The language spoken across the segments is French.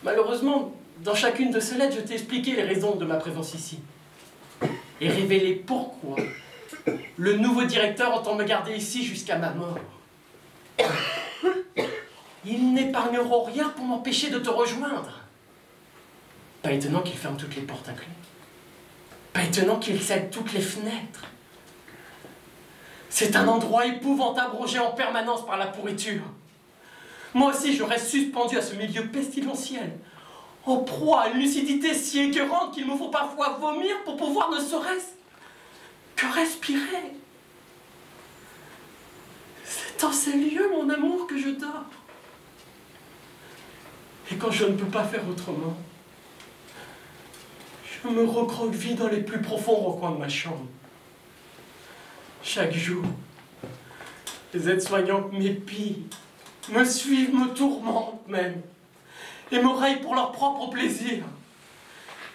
Malheureusement, dans chacune de ces lettres, je t'ai expliqué les raisons de ma présence ici. Et révélé pourquoi le nouveau directeur entend me garder ici jusqu'à ma mort. Ils n'épargneront rien pour m'empêcher de te rejoindre. Pas étonnant qu'ils ferment toutes les portes à clé. Pas étonnant qu'ils scellent toutes les fenêtres. C'est un endroit épouvantable rongé en permanence par la pourriture. Moi aussi, je reste suspendu à ce milieu pestilentiel, en proie à une lucidité si écœurante qu'il me faut parfois vomir pour pouvoir ne serait-ce que respirer. C'est dans ces lieux, mon amour, que je dors. Et quand je ne peux pas faire autrement, je me recroqueville dans les plus profonds recoins de ma chambre. Chaque jour, les aides-soignantes m'épient, me suivent, me tourmentent même, et me rayent pour leur propre plaisir.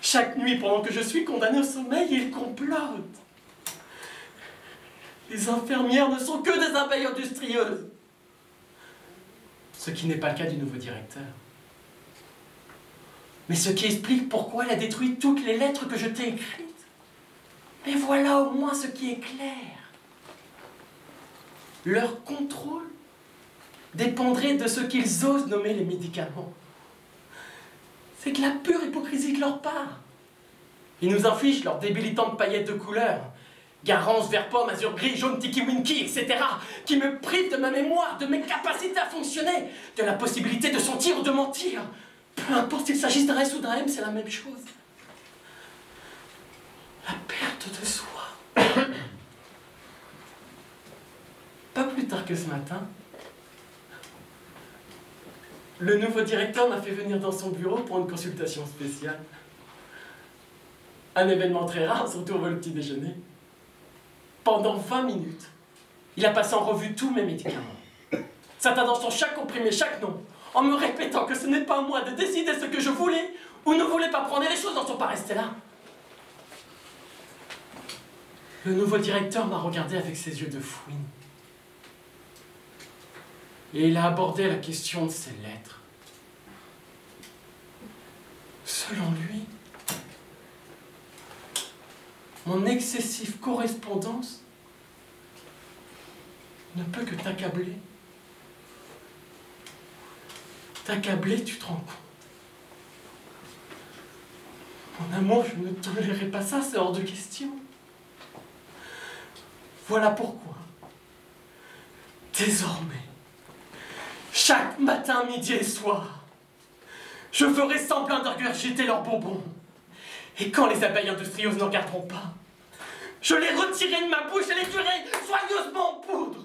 Chaque nuit, pendant que je suis condamné au sommeil, ils complotent. Les infirmières ne sont que des abeilles industrieuses. Ce qui n'est pas le cas du nouveau directeur. Mais ce qui explique pourquoi elle a détruit toutes les lettres que je t'ai écrites. Mais voilà au moins ce qui est clair. Leur contrôle dépendrait de ce qu'ils osent nommer les médicaments. C'est de la pure hypocrisie de leur part. Ils nous infligent leurs débilitantes paillettes de couleurs, Garance, vert pomme, azur gris, jaune, tiki-winky, etc., qui me privent de ma mémoire, de mes capacités à fonctionner, de la possibilité de sentir ou de mentir. Peu importe s'il s'agisse d'un S ou d'un M, c'est la même chose. La perte de soi. Pas plus tard que ce matin, le nouveau directeur m'a fait venir dans son bureau pour une consultation spéciale. Un événement très rare, surtout au petit déjeuner. Pendant 20 minutes, il a passé en revue tous mes médicaments, s'attardant sur chaque comprimé, chaque nom, en me répétant que ce n'est pas à moi de décider ce que je voulais ou ne voulais pas prendre, et les choses n'en sont pas restées là. Le nouveau directeur m'a regardé avec ses yeux de fouine. Et il a abordé la question de ces lettres. Selon lui, mon excessive correspondance ne peut que t'accabler. T'accabler, tu te rends compte. Mon amour, je ne tolérerai pas ça, c'est hors de question. Voilà pourquoi, désormais, chaque matin, midi et soir, je ferai semblant de regurgiter leurs bonbons. Et quand les abeilles industrieuses n'en garderont pas, je les retirerai de ma bouche et les tuerai soigneusement en poudre.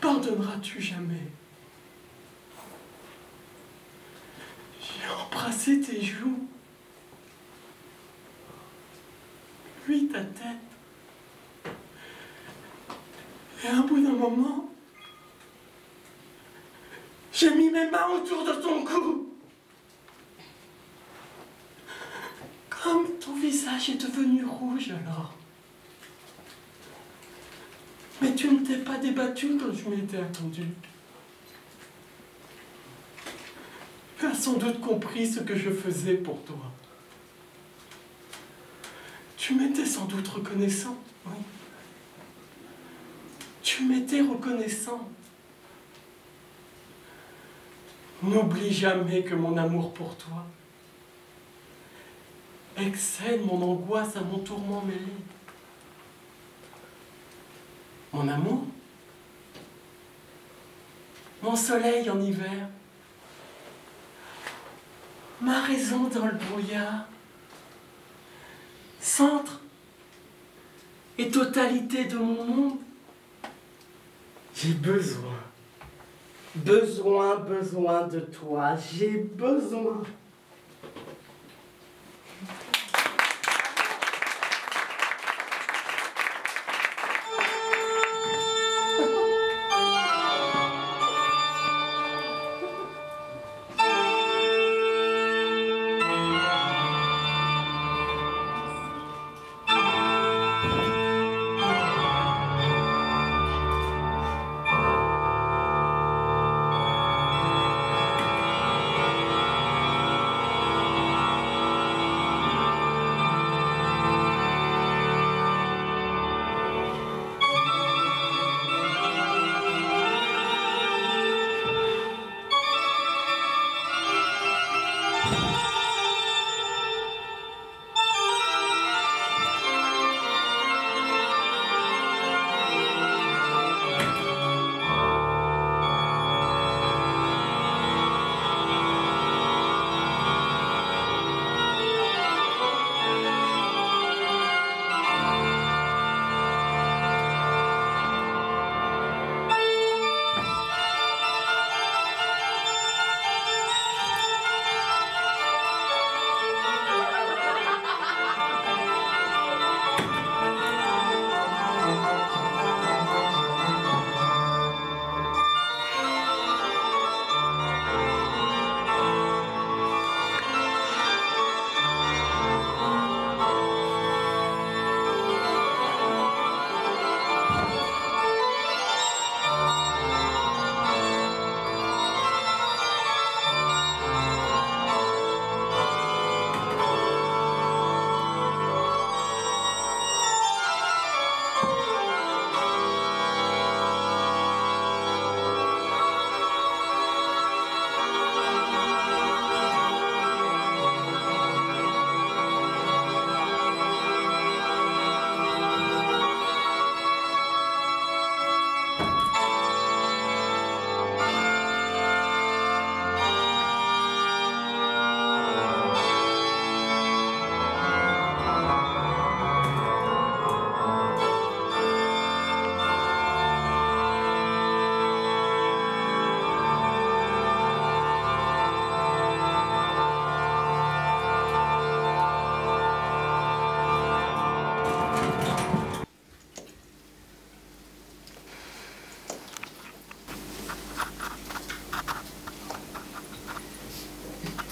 Pardonneras-tu jamais? J'ai embrassé tes joues, puis ta tête. Et à bout d'un moment, j'ai mis mes mains autour de ton cou. Comme ton visage est devenu rouge alors. Mais tu ne t'es pas débattu quand je m'étais attendu. Tu as sans doute compris ce que je faisais pour toi. Tu m'étais sans doute reconnaissant, oui. Tu m'étais reconnaissant. N'oublie jamais que mon amour pour toi excède mon angoisse à mon tourment mêlé. Mon amour, mon soleil en hiver, ma raison dans le brouillard, centre et totalité de mon monde. J'ai besoin de toi, j'ai besoin.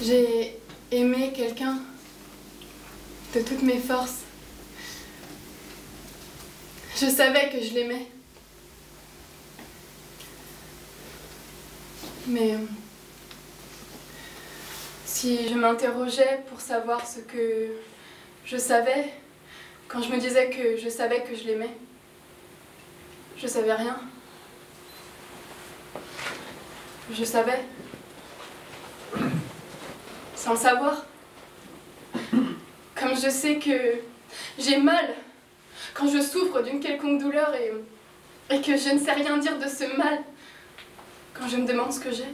J'ai aimé quelqu'un de toutes mes forces. Je savais que je l'aimais. Mais si je m'interrogeais pour savoir ce que je savais, quand je me disais que je savais que je l'aimais, je savais rien. Je savais. Sans le savoir. Comme je sais que j'ai mal quand je souffre d'une quelconque douleur et que je ne sais rien dire de ce mal quand je me demande ce que j'ai.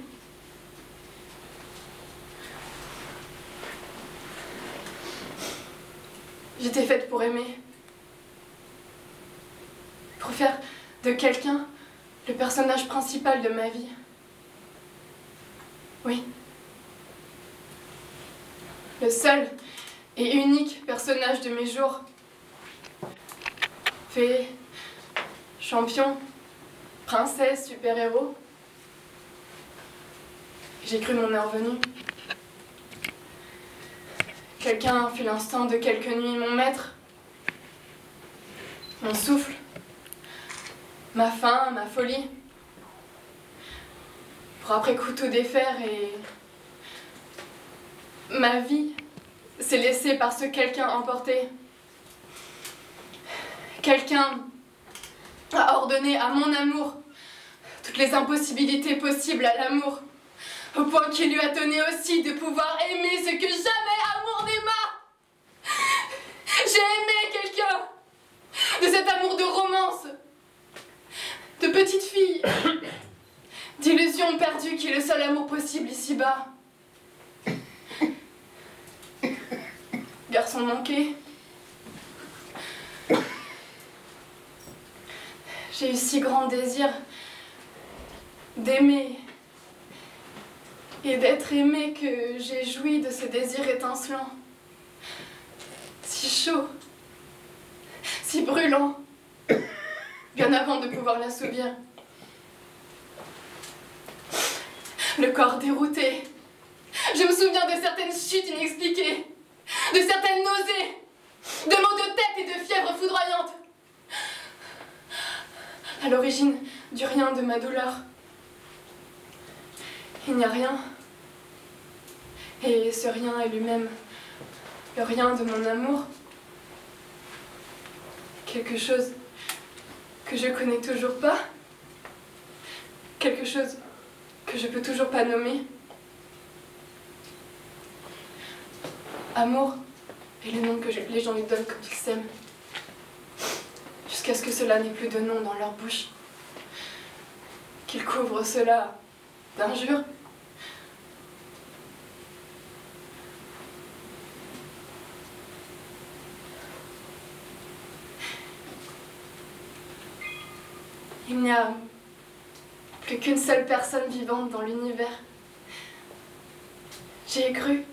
J'étais faite pour aimer. Pour faire de quelqu'un le personnage principal de ma vie. Oui. Le seul et unique personnage de mes jours. Fée, champion, princesse, super-héros. J'ai cru mon heure venue. Quelqu'un fut l'instant de quelques nuits mon maître. Mon souffle. Ma faim, ma folie. Pour après coup tout défaire et... Ma vie s'est laissée par ce quelqu'un emporté. Quelqu'un a ordonné à mon amour toutes les impossibilités possibles à l'amour, au point qu'il lui a donné aussi de pouvoir aimer ce que jamais amour n'aima. J'ai aimé quelqu'un de cet amour de romance, de petite fille, d'illusion perdue qui est le seul amour possible ici-bas. Garçon manqué. J'ai eu si grand désir d'aimer et d'être aimée que j'ai joui de ce désir étincelant, si chaud, si brûlant, bien avant de pouvoir l'assouvir. Le corps dérouté, je me souviens de certaines chutes inexpliquées, de certaines nausées, de maux de tête et de fièvre foudroyante. À l'origine du rien de ma douleur, il n'y a rien. Et ce rien est lui-même le rien de mon amour. Quelque chose que je connais toujours pas. Quelque chose que je peux toujours pas nommer. Amour est le nom que les gens lui donnent quand ils s'aiment. Jusqu'à ce que cela n'ait plus de nom dans leur bouche. Qu'ils couvrent cela d'injures. Il n'y a plus qu'une seule personne vivante dans l'univers. J'y ai cru.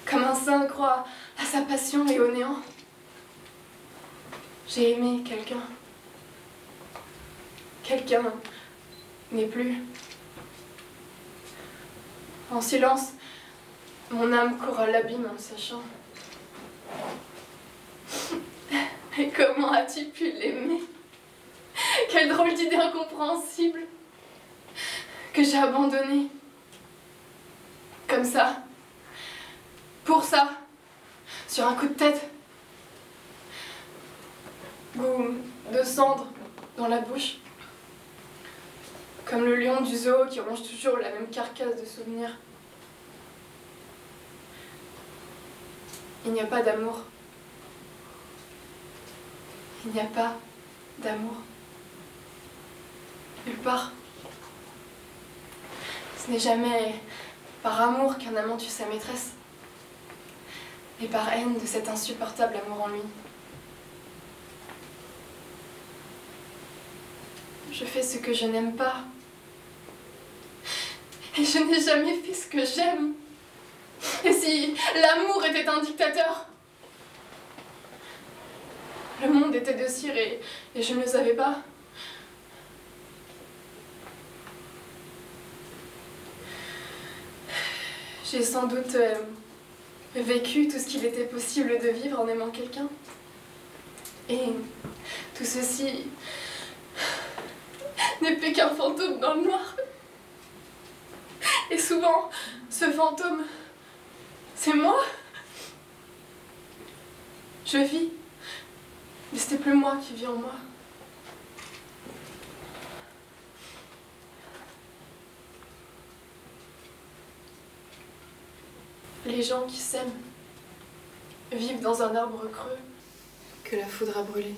Comme un saint croit à sa passion et au néant. J'ai aimé quelqu'un. Quelqu'un n'est plus. En silence, mon âme court à l'abîme en le sachant. Et comment as-tu pu l'aimer? Quelle drôle d'idée incompréhensible que j'ai abandonnée. Comme ça. Pour ça. Sur un coup de tête. Goût de cendre dans la bouche. Comme le lion du zoo qui ronge toujours la même carcasse de souvenirs. Il n'y a pas d'amour. Il n'y a pas d'amour. Nulle part. Ce n'est jamais par amour qu'un amant tue sa maîtresse, mais par haine de cet insupportable amour en lui. Je fais ce que je n'aime pas. Et je n'ai jamais fait ce que j'aime. Et si l'amour était un dictateur, le monde était de cire et je ne le savais pas. J'ai sans doute vécu tout ce qu'il était possible de vivre en aimant quelqu'un. Et tout ceci n'est plus qu'un fantôme dans le noir. Et souvent, ce fantôme, c'est moi. Je vis, mais c'était plus moi qui vis en moi. Les gens qui s'aiment vivent dans un arbre creux que la foudre a brûlé.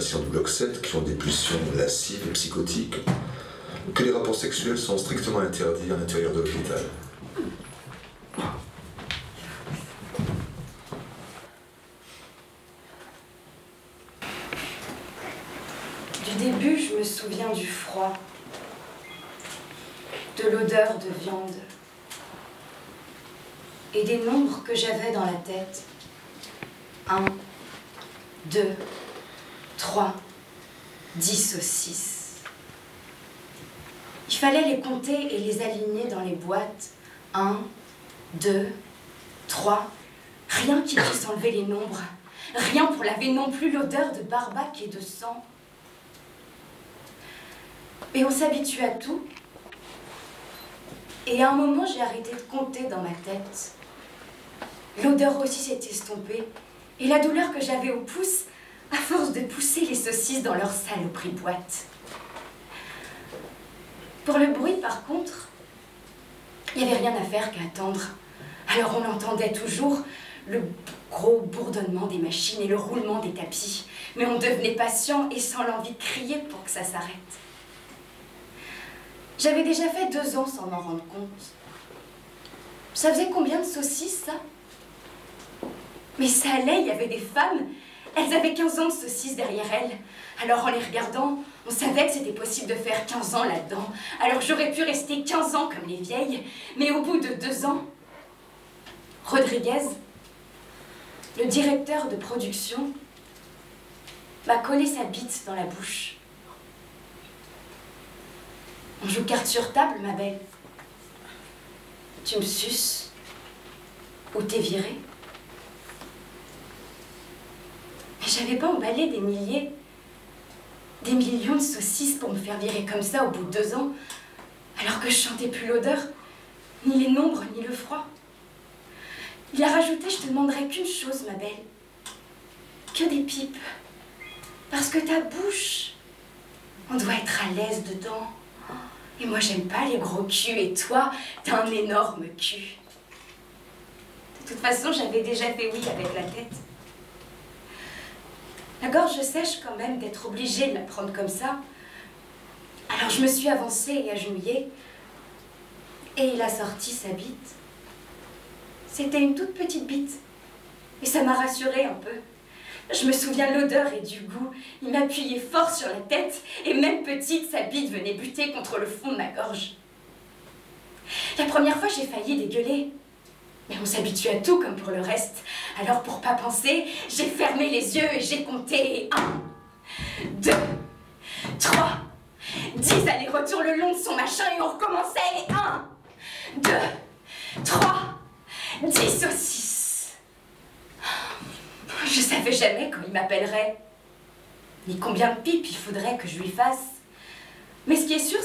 patients du bloc 7 qui ont des pulsions lascives et psychotiques, que les rapports sexuels sont strictement interdits à l'intérieur de l'hôpital. Du début, je me souviens du froid, de l'odeur de viande et des nombres que j'avais dans la tête. 1, 2, 3, 10 saucisses. Il fallait les compter et les aligner dans les boîtes. 1, 2, 3. Rien qui puisse enlever les nombres. Rien pour laver non plus l'odeur de barbac et de sang. Et on s'habitue à tout. Et à un moment, j'ai arrêté de compter dans ma tête. L'odeur aussi s'est estompée. Et la douleur que j'avais au pouce, à force de pousser les saucisses dans leur saloperie boîte. Pour le bruit, par contre, il n'y avait rien à faire qu'à attendre. Alors on entendait toujours le gros bourdonnement des machines et le roulement des tapis. Mais on devenait patient et sans l'envie de crier pour que ça s'arrête. J'avais déjà fait 2 ans sans m'en rendre compte. Ça faisait combien de saucisses, ça? Mais ça allait, il y avait des femmes. Elles avaient 15 ans de saucisses derrière elles. Alors en les regardant, on savait que c'était possible de faire 15 ans là-dedans. Alors j'aurais pu rester 15 ans comme les vieilles. Mais au bout de 2 ans, Rodriguez, le directeur de production, m'a collé sa bite dans la bouche. On joue carte sur table, ma belle. Tu me suces ou t'es virée. Mais j'avais pas emballé des milliers, des millions de saucisses pour me faire virer comme ça au bout de 2 ans, alors que je sentais plus l'odeur, ni les nombres, ni le froid. Il a rajouté, je te demanderai qu'une chose, ma belle. Que des pipes. Parce que ta bouche, on doit être à l'aise dedans. Et moi, j'aime pas les gros culs, et toi, t'as un énorme cul. De toute façon, j'avais déjà fait oui avec la tête. La gorge sèche quand même d'être obligée de la prendre comme ça. Alors je me suis avancée et agenouillée, et il a sorti sa bite. C'était une toute petite bite, et ça m'a rassurée un peu. Je me souviens de l'odeur et du goût. Il m'appuyait fort sur la tête, et même petite, sa bite venait buter contre le fond de ma gorge. La première fois, j'ai failli dégueuler. Mais on s'habitue à tout comme pour le reste. Alors pour pas penser, j'ai fermé les yeux et j'ai compté 1, 2, 3, 10 allers-retours le long de son machin et on recommençait. 1, 2, 3, 10 saucisses. Je savais jamais quand il m'appellerait, ni combien de pipes il faudrait que je lui fasse. Mais ce qui est sûr,